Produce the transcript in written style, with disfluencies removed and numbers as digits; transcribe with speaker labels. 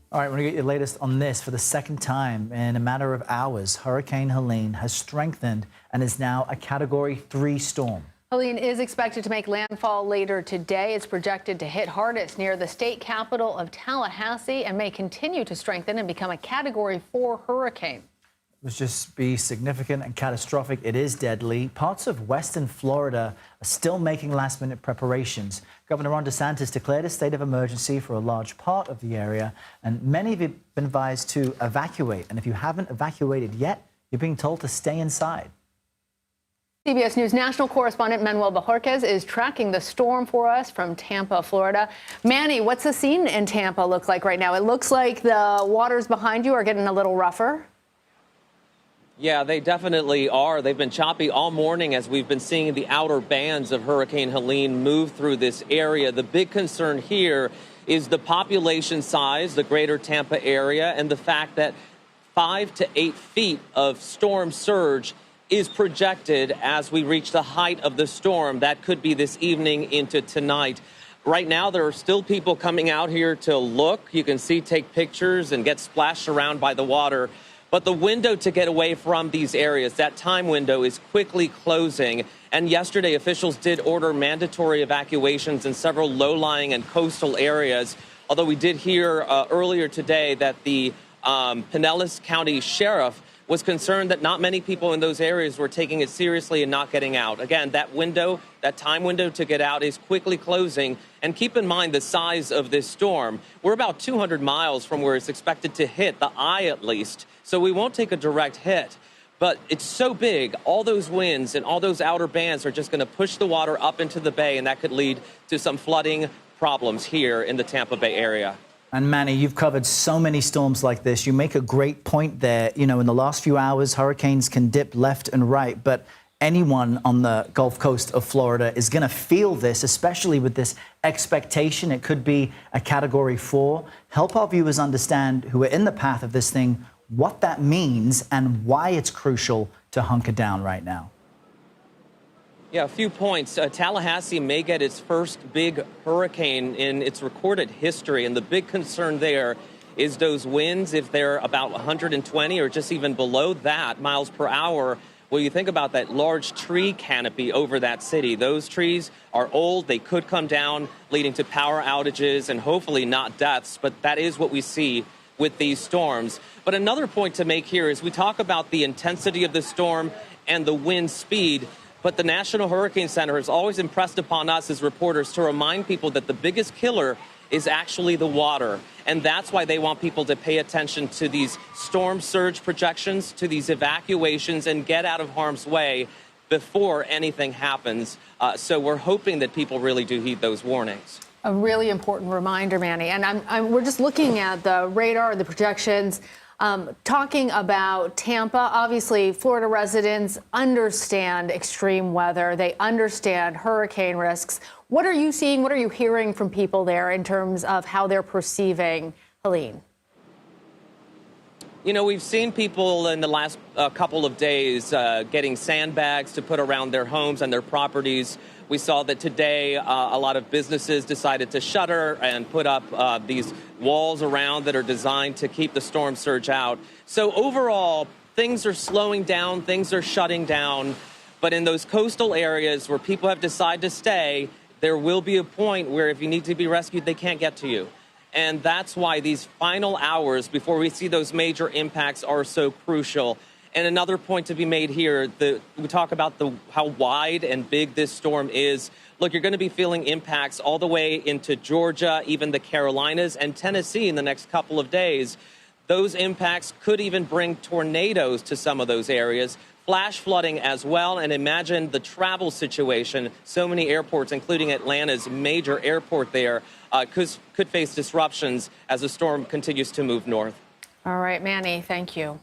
Speaker 1: All right, we're going to get your latest on this. For the second time in a matter of hours, Hurricane Helene has strengthened and is now a Category 3 storm.
Speaker 2: Helene is expected to make landfall later today. It's projected to hit hardest near the state capital of Tallahassee and may continue to strengthen and become a Category 4 hurricane.
Speaker 1: It would just be significant and catastrophic. It is deadly. Parts of western Florida are still making last-minute preparations. Governor Ron DeSantis declared a state of emergency for a large part of the area, and many have been advised to evacuate. And if you haven't evacuated yet, you're being told to stay inside.
Speaker 2: CBS News national correspondent Manuel Bojorquez is tracking the storm for us from Tampa, Florida. Manny, what's the scene in Tampa look like right now? It looks like the waters behind you are getting a little rougher.
Speaker 3: Yeah, they definitely are. They've been choppy all morning as we've been seeing the outer bands of Hurricane Helene move through this area. The big concern here is the population size, the greater Tampa area, and the fact that 5 to 8 feet of storm surge is projected as we reach the height of the storm. That could be this evening into tonight. Right now, there are still people coming out here to look. You can see, take pictures and get splashed around by the water. But the window to get away from these areas, that time window, is quickly closing. And yesterday, officials did order mandatory evacuations in several low-lying and coastal areas. Although we did hear earlier today that the Pinellas County Sheriff was concerned that not many people in those areas were taking it seriously and not getting out. Again, that window, that time window to get out is quickly closing. And keep in mind the size of this storm. We're about 200 miles from where it's expected to hit, the eye at least. So we won't take a direct hit. But it's so big, all those winds and all those outer bands are just going to push the water up into the bay, and that could lead to some flooding problems here in the Tampa Bay area.
Speaker 1: And Manny, you've covered so many storms like this. You make a great point there. You know, in the last few hours, hurricanes can dip left and right, but anyone on the Gulf Coast of Florida is going to feel this, especially with this expectation. It could be a Category 4. Help our viewers understand who are in the path of this thing, what that means, and why it's crucial to hunker down right now.
Speaker 3: Yeah, a few points. Tallahassee may get its first big hurricane in its recorded history, and the big concern there is those winds. If they're about 120 or just even below that miles per hour, well, you think about that large tree canopy over that city. Those trees are old. They could come down, leading to power outages and hopefully not deaths, but that is what we see with these storms. But another point to make here is we talk about the intensity of the storm and the wind speed, but the National Hurricane Center has always impressed upon us as reporters to remind people that the biggest killer is actually the water. And that's why they want people to pay attention to these storm surge projections, to these evacuations, and get out of harm's way before anything happens. So we're hoping that people really do heed those warnings.
Speaker 2: A really important reminder, Manny. And we're just looking at the radar, the projections, talking about Tampa. Obviously, Florida residents understand extreme weather. They understand hurricane risks. What are you seeing? What are you hearing from people there in terms of how they're perceiving Helene?
Speaker 3: You know, we've seen people in the last couple of days getting sandbags to put around their homes and their properties. We saw that today a lot of businesses decided to shutter and put up these walls around that are designed to keep the storm surge out. So overall, things are slowing down, things are shutting down. But in those coastal areas where people have decided to stay, there will be a point where if you need to be rescued, they can't get to you. And that's why these final hours before we see those major impacts are so crucial. And another point to be made here, we talk about how wide and big this storm is. Look, you're going to be feeling impacts all the way into Georgia, even the Carolinas and Tennessee in the next couple of days. Those impacts could even bring tornadoes to some of those areas, flash flooding as well. And imagine the travel situation. So many airports, including Atlanta's major airport there, could face disruptions as the storm continues to move north.
Speaker 2: All right, Manny, thank you.